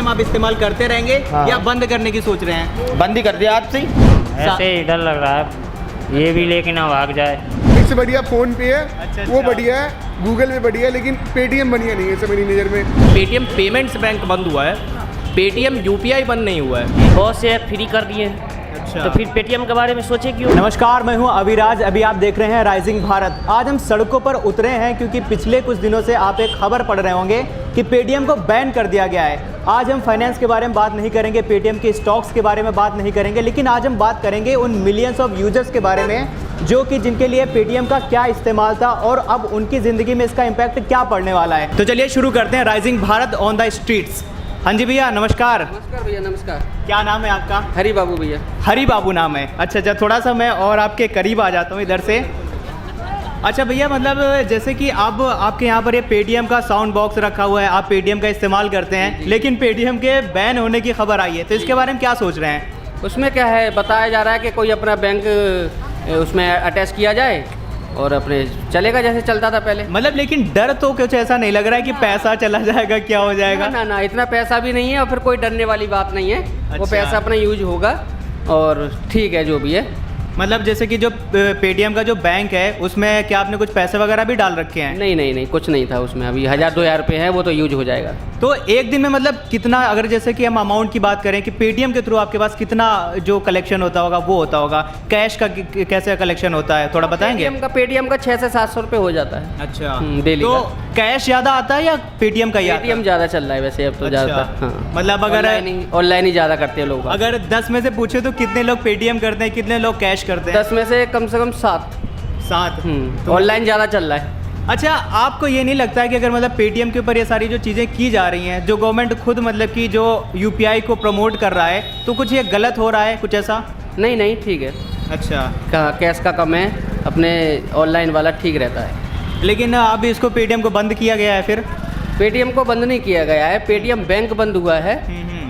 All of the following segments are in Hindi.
पेटीएम आप इस्तेमाल करते रहेंगे हाँ। या बंद करने की सोच रहे हैं? बंद ही कर दिया आज से ही। ऐसे ही डर लग रहा है ये भी लेके ना भाग जाए। इससे बढ़िया फ़ोन पे है। अच्छा। वो बढ़िया है, गूगल पे बढ़िया है, लेकिन पेटीएम बढ़िया नहीं है सब मेरी नज़र में। पेटीएम पेमेंट्स बैंक बंद हुआ है, पेटीएम यूपीआई बंद नहीं हुआ है। बहुत से ऐप फ्री कर दिए हैं, तो फिर पेटीएम के बारे में सोचे क्यों? नमस्कार, मैं हूं अभिराज। अभी आप देख रहे हैं राइजिंग भारत। आज हम सड़कों पर उतरे हैं क्योंकि पिछले कुछ दिनों से आप एक खबर पढ़ रहे होंगे कि पेटीएम को बैन कर दिया गया है। आज हम फाइनेंस के बारे में बात नहीं करेंगे, पेटीएम के स्टॉक्स के बारे में बात नहीं करेंगे, लेकिन आज हम बात करेंगे उन मिलियंस ऑफ यूजर्स के बारे में जो कि जिनके लिए पेटीएम का क्या इस्तेमाल था और अब उनकी ज़िंदगी में इसका इम्पैक्ट क्या पड़ने वाला है। तो चलिए शुरू करते हैं rising Bharat on the streets. हाँ जी भैया, नमस्कार। नमस्कार भैया, नमस्कार। क्या नाम है आपका? हरी बाबू भैया। हरी बाबू नाम है। अच्छा, थोड़ा सा मैं और आपके करीब आ जाता हूँ इधर से। अच्छा भैया, मतलब जैसे कि अब आपके यहाँ पर ये पेटीएम का साउंड बॉक्स रखा हुआ है, आप पेटीएम का इस्तेमाल करते हैं, लेकिन पेटीएम के बैन होने की खबर आई है, तो इसके बारे में क्या सोच रहे हैं? उसमें क्या है, बताया जा रहा है कि कोई अपना बैंक उसमें अटैच किया जाए और अपने चलेगा जैसे चलता था पहले। मतलब लेकिन डर तो कुछ ऐसा नहीं लग रहा है कि पैसा चला जाएगा, क्या हो जाएगा? ना ना, इतना पैसा भी नहीं है और फिर कोई डरने वाली बात नहीं है। वो अच्छा। पैसा अपना यूज होगा और ठीक है जो भी है। मतलब जैसे कि जो पेटीएम का जो बैंक है उसमें क्या आपने कुछ पैसे वगैरह भी डाल रखे हैं? नहीं नहीं नहीं, कुछ नहीं था उसमें। अभी 1000-2000 रुपये है, वो तो यूज हो जाएगा। तो एक दिन में मतलब कितना, अगर जैसे कि हम अमाउंट की बात करें कि पेटीएम के थ्रू आपके पास कितना जो कलेक्शन होता होगा वो होता होगा, कैश का कैसे कलेक्शन होता है, थोड़ा बताएंगे? पेटीएम का 600 से 700 रुपये हो जाता है। अच्छा, डेली तो का। कैश ज़्यादा आता है या पेटीएम का ही आता है? पेटीएम ज़्यादा चल रहा है वैसे अब तो। अच्छा। ज़्यादा हाँ। मतलब अगर ऑनलाइन ही ज़्यादा करते हैं लोग। अगर 10 में से पूछे तो कितने लोग पेटीएम करते हैं, कितने लोग कैश करते हैं? 10 में से कम 7। 7। तो ऑनलाइन ज़्यादा चल रहा है। अच्छा, आपको ये नहीं लगता है कि अगर मतलब पेटीएम के ऊपर ये सारी जो चीज़ें की जा रही हैं, जो गवर्नमेंट खुद मतलब कि जो यूपीआई को प्रमोट कर रहा है, तो कुछ ये गलत हो रहा है, कुछ ऐसा? नहीं नहीं, ठीक है। अच्छा, कैश का कम है, अपने ऑनलाइन वाला ठीक रहता है। लेकिन अभी इसको पेटीएम को बंद किया गया है फिर? पेटीएम को बंद नहीं किया गया है, पेटीएम बैंक बंद हुआ है।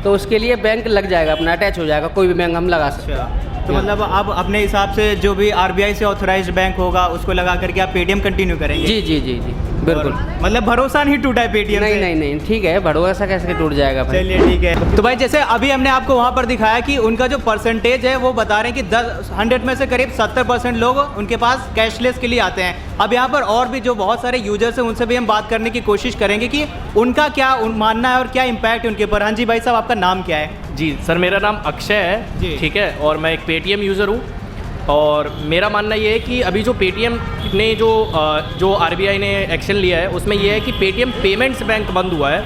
तो उसके लिए बैंक लग जाएगा, अपना अटैच हो जाएगा, कोई भी बैंक हम लगा सकते हैं। तो मतलब आप अपने हिसाब से जो भी आरबीआई से ऑथराइज्ड बैंक होगा उसको लगा करके आप पेटीएम कंटिन्यू करेंगे? जी जी जी जी, बिल्कुल। मतलब भरोसा नहीं टूटा है पेटीएम से? नहीं नहीं नहीं, ठीक है, भरोसा कैसे टूट जाएगा भाई। चलिए ठीक है। तो भाई जैसे अभी हमने आपको वहाँ पर दिखाया कि उनका जो परसेंटेज है वो बता रहे हैं कि 100 में से करीब 70% लोग उनके पास कैशलेस के लिए आते हैं। अब यहाँ पर और भी जो बहुत सारे यूजर्स हैं उनसे भी हम बात करने की कोशिश करेंगे कि उनका क्या मानना है और क्या इम्पैक्ट है उनके ऊपर। हाँ जी भाई साहब, आपका नाम क्या है? जी सर, मेरा नाम अक्षय जी। है, ठीक है, और मैं एक पेटीएम यूज़र हूँ। और मेरा मानना ये है कि अभी जो पेटीएम ने जो आरबीआई ने एक्शन लिया है उसमें ये है कि पेटीएम पेमेंट्स बैंक बंद हुआ है,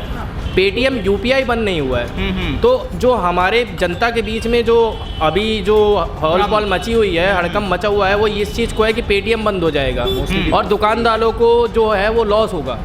पेटीएम यूपीआई बंद नहीं हुआ है। तो जो हमारे जनता के बीच में जो अभी जो हॉल मची हुई है, हड़कंप मचा हुआ है, वो इस चीज़ को है कि पेटीएम बंद हो जाएगा और दुकानदारों को जो है वो लॉस होगा।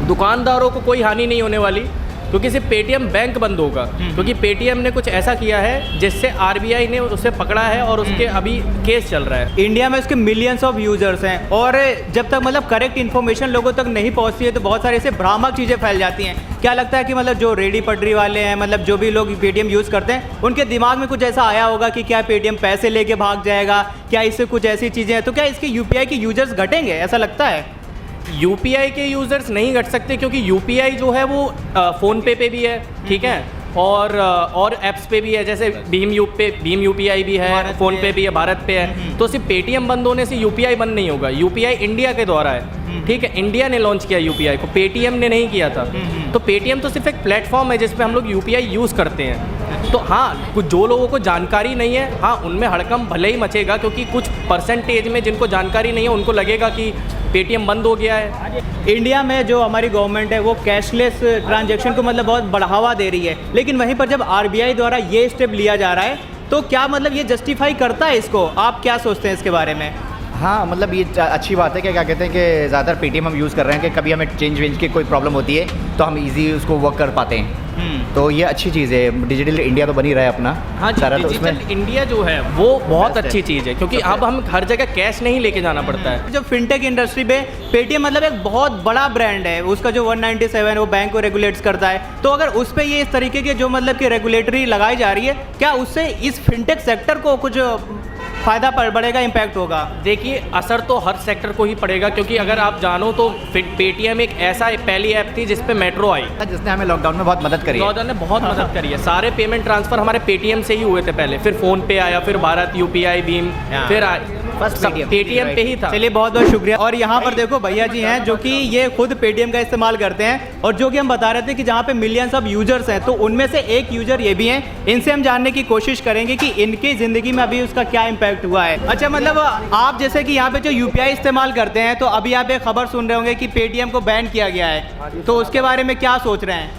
दुकानदारों को कोई हानि नहीं होने वाली क्योंकि सिर्फ पेटीएम बैंक बंद होगा, क्योंकि पेटीएम ने कुछ ऐसा किया है जिससे आरबीआई ने उसे पकड़ा है और उसके अभी केस चल रहा है। इंडिया में उसके मिलियंस ऑफ यूजर्स हैं और जब तक मतलब करेक्ट इन्फॉर्मेशन लोगों तक नहीं पहुंचती है तो बहुत सारे ऐसे भ्रामक चीज़ें फैल जाती हैं। क्या लगता है कि मतलब जो रेडी पटरी वाले हैं, मतलब जो भी लोग पेटीएम यूज़ करते हैं, उनके दिमाग में कुछ ऐसा आया होगा कि क्या पेटीएम पैसे लेके भाग जाएगा, क्या इससे कुछ ऐसी चीज़ें हैं, तो क्या इसके यूपीआई के यूजर्स घटेंगे, ऐसा लगता है? यूपीआई के यूज़र्स नहीं घट सकते क्योंकि यूपीआई जो है वो फ़ोनपे पे भी है, ठीक है, और ऐप्स पे भी है, जैसे भीम यूपीआई भी है, फ़ोनपे भी है, भारत पे है। तो सिर्फ पेटीएम बंद होने से यूपीआई बंद नहीं होगा। यूपीआई इंडिया के द्वारा है, ठीक है, इंडिया ने लॉन्च किया यूपीआई को, पेटीएम ने नहीं किया था। तो पेटीएम तो सिर्फ एक प्लेटफॉर्म है जिस पे हम लोग यूपीआई यूज़ करते हैं। तो हाँ, कुछ जो लोगों को जानकारी नहीं है, हाँ उनमें हड़कंप भले ही मचेगा क्योंकि कुछ परसेंटेज में जिनको जानकारी नहीं है उनको लगेगा कि पेटीएम बंद हो गया है। इंडिया में जो हमारी गवर्नमेंट है वो कैशलेस ट्रांजैक्शन को मतलब बहुत बढ़ावा दे रही है, लेकिन वहीं पर जब आरबीआई द्वारा ये स्टेप लिया जा रहा है तो क्या मतलब ये जस्टिफाई करता है इसको? आप क्या सोचते हैं इसके बारे में? हाँ, मतलब ये अच्छी बात है कि क्या कहते हैं कि ज़्यादातर पेटीएम हम यूज़ कर रहे हैं कि कभी हमें चेंज वेंज की कोई प्रॉब्लम होती है तो हम इजी उसको वर्क कर पाते हैं। तो ये अच्छी चीज़ है। डिजिटल इंडिया तो बनी रहा है अपना। हाँ जी, सारा तो डिजिटल उसमें इंडिया जो है वो बहुत बेस्ट अच्छी है। चीज़ है क्योंकि अब हम हर जगह कैश नहीं लेके जाना पड़ता है। जो फिनटेक इंडस्ट्री पे पेटीएम मतलब एक बहुत बड़ा ब्रांड है, उसका जो 197 वो बैंक को रेगुलेट्स करता है। तो अगर उस पर ये इस तरीके के जो मतलब कि रेगुलेटरी लगाई जा रही है, क्या उससे इस फिनटेक सेक्टर को कुछ फ़ायदा बढ़ेगा, इम्पैक्ट होगा? देखिए असर तो हर सेक्टर को ही पड़ेगा, क्योंकि अगर आप जानो तो पेटीएम एक ऐसा पहली ऐप थी जिस पे मेट्रो आई, जिसने हमें लॉकडाउन में बहुत मदद करी है। लॉकडाउन ने बहुत मदद करी है। सारे पेमेंट ट्रांसफर हमारे पेटीएम से ही हुए थे पहले, फिर फ़ोन पे आया, फिर भारत यूपीआई भीम, फिर First सब Paytm, पेटीएम पे ही था। चलिए बहुत बहुत शुक्रिया। और यहाँ पर देखो भैया जी हैं जो कि ये खुद पेटीएम का इस्तेमाल करते हैं, और जो कि हम बता रहे थे कि जहाँ पे मिलियंस ऑफ यूजर्स हैं, तो उनमें से एक यूजर ये भी हैं। इनसे हम जानने की कोशिश करेंगे कि इनकी ज़िंदगी में अभी उसका क्या इम्पैक्ट हुआ है। अच्छा, मतलब आप जैसे कि यहाँ पे जो यूपीआई इस्तेमाल करते हैं, तो अभी आप एक खबर सुन रहे होंगे कि पेटीएम को बैन किया गया है, तो उसके बारे में क्या सोच रहे हैं?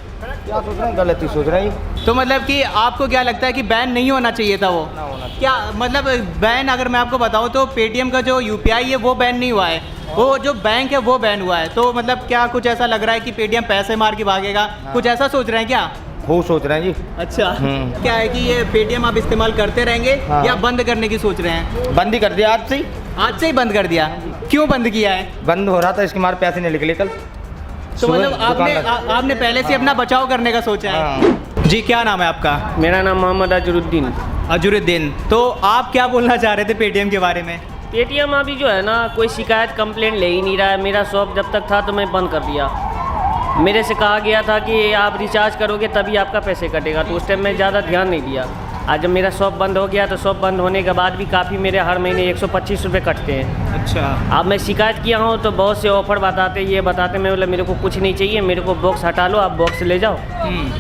क्या सोच रहे हैं? गलत ही सोच रहे हैं। तो मतलब कि आपको क्या लगता है कि बैन नहीं होना चाहिए था वो? क्या मतलब बैन, अगर मैं आपको बताऊं तो पेटीएम का जो यूपीआई है वो बैन नहीं हुआ है, वो जो बैंक है वो बैन हुआ है। तो मतलब क्या कुछ ऐसा लग रहा है कि पेटीएम पैसे मार के भागेगा, कुछ ऐसा सोच रहे हैं क्या? वो सोच रहे हैं जी। अच्छा, क्या है कि ये पेटीएम आप इस्तेमाल करते रहेंगे हाँ। या बंद करने की सोच रहे हैं? बंद ही कर दिया आज से ही। आज से ही बंद कर दिया? क्यों बंद किया है? बंद हो रहा था, इसके मारे पैसे नहीं निकले कल। तो मतलब सुबह दुकान लग- आपने पहले से अपना बचाव करने का सोचा है? हाँ। जी, क्या नाम है आपका? मेरा नाम मोहम्मद अजरुद्दीन। अजरुद्दीन। तो आप क्या बोलना चाह रहे थे पेटीएम के बारे में? पेटीएम अभी जो है ना, कोई शिकायत कंप्लेंट ले ही नहीं रहा है। मेरा शॉप जब तक था तो मैं बंद कर दिया। मेरे से कहा गया था कि आप रिचार्ज करोगे तभी आपका पैसे कटेगा, तो उस टाइम मैं ज़्यादा ध्यान नहीं दिया। आज जब मेरा शॉप बंद हो गया तो शॉप बंद होने के बाद भी काफ़ी मेरे हर महीने 125 रुपये कटते हैं। अच्छा। अब मैं शिकायत किया हूँ तो बहुत से ऑफर बताते, ये बताते, मैं बोला मेरे को कुछ नहीं चाहिए, मेरे को बॉक्स हटा लो, आप बॉक्स ले जाओ।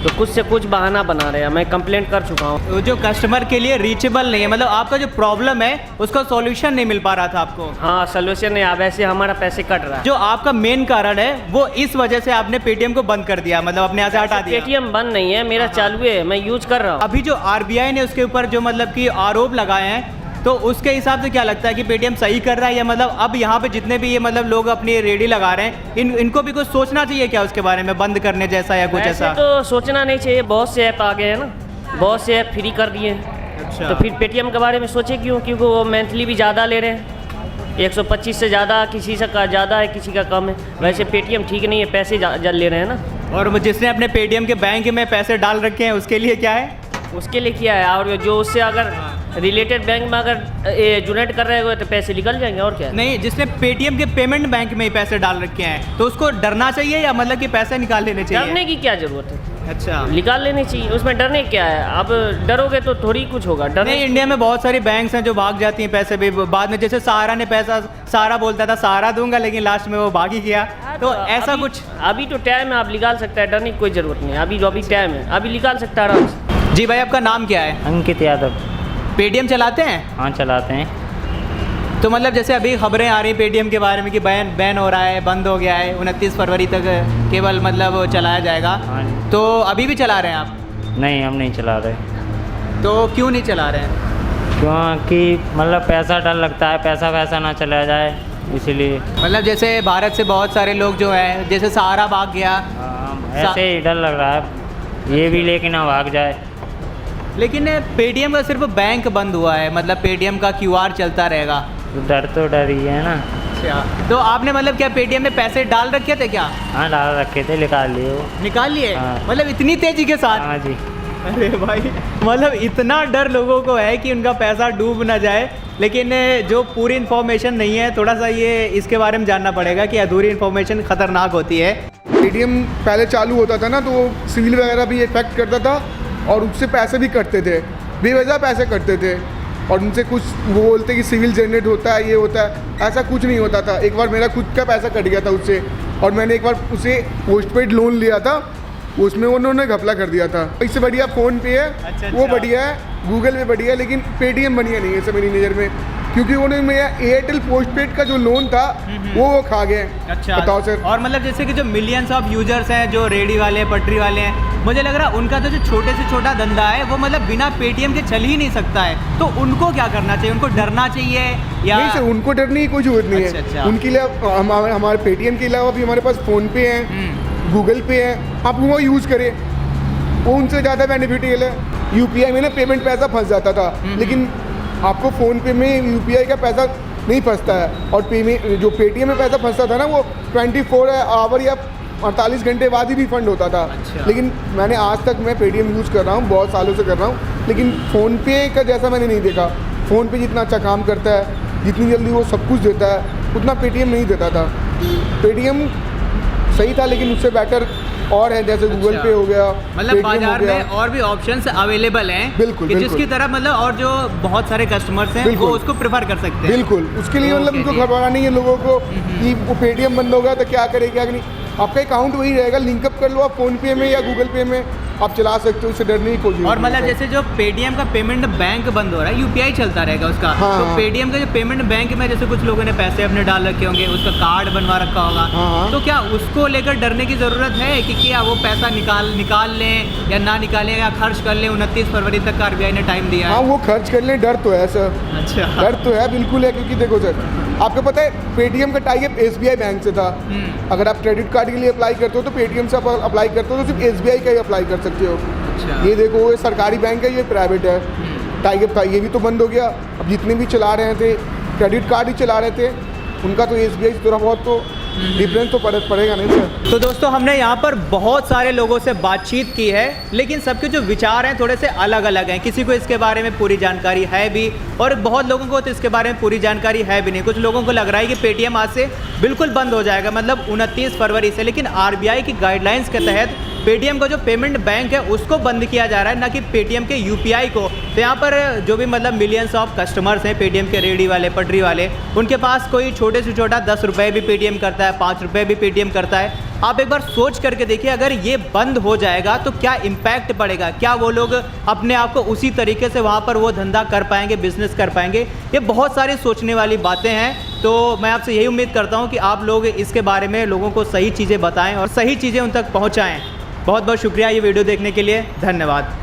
तो कुछ से कुछ बहाना बना रहे हैं। मैं कंप्लेंट कर चुका हूँ। तो जो कस्टमर के लिए रीचेबल नहीं है, मतलब आपका जो प्रॉब्लम है उसका सॉल्यूशन नहीं मिल पा रहा था आपको? हाँ, सोल्यूशन है। अब ऐसे हमारा पैसे कट रहा है। जो आपका मेन कारण है वो इस वजह से आपने पेटीएम को बंद कर दिया, मतलब अपने यहाँ से हटा दिया? पेटीएम बंद नहीं है, मेरा चालू है, मैं यूज कर रहा हूँ। अभी जो आरबीआई ने उसके ऊपर जो मतलब कि आरोप लगाए हैं, तो उसके हिसाब से क्या लगता है कि पेटीएम सही कर रहा है, या मतलब अब यहाँ पे जितने भी ये मतलब लोग अपनी रेडी लगा रहे हैं, इनको भी कुछ सोचना चाहिए क्या उसके बारे में, बंद करने जैसा या कुछ ऐसे ऐसा? तो सोचना नहीं चाहिए। बहुत से ऐप आ गए हैं ना, बहुत से ऐप फ्री कर दिए हैं। अच्छा। तो फिर पेटीएम के बारे में सोचे क्यों? क्योंकि वो मंथली भी ज़्यादा ले रहे हैं, 125 से ज़्यादा, किसी से का ज़्यादा है, किसी का कम है। वैसे पेटीएम ठीक नहीं है, पैसे ज़्यादा ले रहे हैं ना। और जिसने अपने पेटीएम के बैंक में पैसे डाल रखे हैं उसके लिए क्या है? उसके लिए क्या है? और जो उससे अगर रिलेटेड बैंक में अगर जुनेट कर रहे हो तो पैसे निकल जाएंगे, और क्या है? नहीं, जिसने पेटीएम के पेमेंट बैंक में ही पैसे डाल रखे हैं, तो उसको डरना चाहिए या मतलब कि पैसे निकाल लेने चाहिए? डरने की क्या ज़रूरत है? अच्छा। निकाल लेनी चाहिए, उसमें डरने क्या है? आप डरोगे तो थोड़ी कुछ होगा। डरने नहीं, इंडिया में बहुत सारी बैंक्स हैं जो भाग जाती हैं पैसे भी बाद में, जैसे सहारा ने पैसा, सहारा बोलता था सहारा दूंगा, लेकिन लास्ट में वो भाग ही गया। तो ऐसा अभी- कुछ? अभी तो टाइम है, आप निकाल सकते हैं, डरने की कोई ज़रूरत नहीं है। अभी टाइम है, अभी निकाल सकता है आराम से। जी भाई, आपका नाम क्या है? अंकित यादव। पेटीएम चलाते हैं? हाँ, चलाते हैं। तो मतलब जैसे अभी खबरें आ रही पेटीएम के बारे में कि बैन हो रहा है, बंद हो गया है, 29 फरवरी तक केवल मतलब चलाया जाएगा, हाँ जी। तो अभी भी चला रहे हैं आप? नहीं, हम नहीं चला रहे, तो क्यों नहीं चला रहे हैं? क्योंकि मतलब पैसा डर लगता है, पैसा वैसा ना चला जाए, इसीलिए। मतलब जैसे भारत से बहुत सारे लोग जो हैं, जैसे सहारा भाग गया, ऐसे ही डर लग रहा है, ये भी लेकिन ना भाग जाए। लेकिन पेटीएम का सिर्फ बैंक बंद हुआ है, मतलब पेटीएम का क्यूआर चलता रहेगा। तो डर ही है ना। अच्छा, तो आपने मतलब क्या पेटीएम में पैसे डाल रखे थे क्या? हाँ, डाल रखे थे, निकाल लिए वो। निकाल लिए? हाँ। मतलब इतनी तेजी के साथ? हाँ जी। अरे भाई, मतलब इतना डर लोगों को है कि उनका पैसा डूब ना जाए, लेकिन जो पूरी इन्फॉर्मेशन नहीं है, थोड़ा सा ये इसके बारे में जानना पड़ेगा कि अधूरी इन्फॉर्मेशन खतरनाक होती है। पेटीएम पहले चालू होता था ना, तो वो सिविल वगैरह भी इफेक्ट करता था और उससे पैसे भी कटते थे, बेवजह पैसे कटते थे, और उनसे कुछ वो बोलते कि सिविल जनरेट होता है, ये होता है, ऐसा कुछ नहीं होता था। एक बार मेरा खुद का पैसा कट गया था उससे, और मैंने एक बार उसे पोस्टपेड लोन लिया था, उसमें उन्होंने घपला कर दिया था। इससे बढ़िया फ़ोन पे है। अच्छा। वो बढ़िया है, गूगल पे बढ़िया है, लेकिन पेटीएम बढ़िया नहीं है सब मेरी नज़र में, क्योंकि उन्होंने मेरा एयरटेल पोस्टपेड का जो लोन था वो खा गए। अच्छा, बताओ सर। और मतलब जैसे कि जो मिलियंस ऑफ यूजर्स हैं, जो रेडी वाले, पटरी वाले हैं, मुझे लग रहा है उनका तो जो छोटे से छोटा धंधा है वो मतलब बिना पेटीएम के चल ही नहीं सकता है, तो उनको क्या करना चाहिए? उनको डरना चाहिए या? नहीं सर, उनको डरने की कोई जरूरत नहीं है। अच्छा। उनके लिए हमारे पेटीएम के अलावा भी हमारे पास फ़ोन पे है, गूगल पे है, आप वो यूज़ करें, वो उनसे ज़्यादा बेनिफिशियल है। यूपीआई में ना पेमेंट पैसा फंस जाता था, लेकिन आपको फ़ोन पे में यूपीआई का पैसा नहीं फंसता है, और जो पेटीएम में पैसा फंसता था ना, वो 24 आवर या 48 घंटे बाद ही रिफंड होता था। अच्छा। लेकिन मैंने आज तक मैं पेटीएम यूज़ कर रहा हूँ, बहुत सालों से कर रहा हूँ, लेकिन फ़ोन पे का जैसा मैंने नहीं देखा। फ़ोन पे जितना अच्छा काम करता है, जितनी जल्दी वो सब कुछ देता है, उतना पेटीएम नहीं देता था। पेटीएम सही था लेकिन उससे बेटर और है, जैसे गूगल पे हो गया, मतलब Paytm बाजार हो गया। में और भी ऑप्शंस अवेलेबल हैं बिल्कुल, कि बिल्कुल। जिसकी तरह मतलब और जो बहुत सारे कस्टमर्स हैं वो बिल्कुल। उसको प्रेफर कर सकते हैं। बिल्कुल, उसके लिए मतलब ओके उनको जी। घबराना नहीं है लोगों को कि वो पेटीएम बंद होगा तो क्या करे क्या नहीं। आपका अकाउंट वही रहेगा, लिंकअप कर लो आप फ़ोन पे में या गूगल पे में, आप चला सकते हो, उससे डरने की कोई और मतलब जैसे जो पेटीएम का पेमेंट बैंक बंद हो रहा है, यूपीआई चलता रहेगा उसका। हाँ, तो हाँ। पेटीएम का जो पेमेंट बैंक में जैसे कुछ लोगों ने पैसे अपने डाल रखे होंगे, उसका कार्ड बनवा रखा होगा, हाँ, हाँ। तो क्या उसको लेकर डरने की ज़रूरत है कि क्या वो पैसा निकाल लें या ना निकालें या खर्च कर लें? 29 फरवरी तक का आरबीआई ने टाइम दिया हाँ, है। वो खर्च कर लें, डर तो है सर, अच्छा। डर तो है, बिल्कुल है। क्योंकि देखो सर, आपको पता है पेटीएम का टाई अप एसबीआई बैंक से था। अगर आप क्रेडिट कार्ड के लिए अप्लाई करते हो तो पेटीएम से आप अप्लाई करते हो तो सिर्फ एसबीआई का ही अप्लाई कर सकते हो। अच्छा। ये देखो, ये सरकारी बैंक है, ये प्राइवेट है। टाई अप था, ये भी तो बंद हो गया। अब जितने भी चला रहे थे क्रेडिट कार्ड ही चला रहे थे, उनका तो एसबीआई से थोड़ा बहुत तो डिफरेंस तो पड़ेगा नहीं सर। तो दोस्तों, हमने यहाँ पर बहुत सारे लोगों से बातचीत की है, लेकिन सबके जो विचार हैं थोड़े से अलग अलग हैं। किसी को इसके बारे में पूरी जानकारी है भी और बहुत लोगों को तो इसके बारे में पूरी जानकारी है भी नहीं। कुछ लोगों को लग रहा है कि पेटीएम आज से बिल्कुल बंद हो जाएगा, मतलब 29 फरवरी से। लेकिन आरबीआई की गाइडलाइंस के तहत पेटीएम का जो पेमेंट बैंक है उसको बंद किया जा रहा है, ना कि पेटीएम के यूपीआई को। तो यहाँ पर जो भी मतलब मिलियंस ऑफ कस्टमर्स हैं पेटीएम के, रेडी वाले, पटरी वाले, उनके पास कोई छोटे से छोटा 10 रुपये भी पेटीएम करता है, 5 रुपये भी पेटीएम करता है। आप एक बार सोच करके देखिए, अगर ये बंद हो जाएगा तो क्या इम्पैक्ट पड़ेगा? क्या वो लोग अपने आप को उसी तरीके से वहाँ पर वो धंधा कर पाएंगे, बिजनेस कर पाएंगे? ये बहुत सारी सोचने वाली बातें हैं। तो मैं आपसे यही उम्मीद करता हूँ कि आप लोग इसके बारे में लोगों को सही चीज़ें बताएं और सही चीज़ें उन तक पहुँचाएँ। बहुत बहुत शुक्रिया ये वीडियो देखने के लिए, धन्यवाद।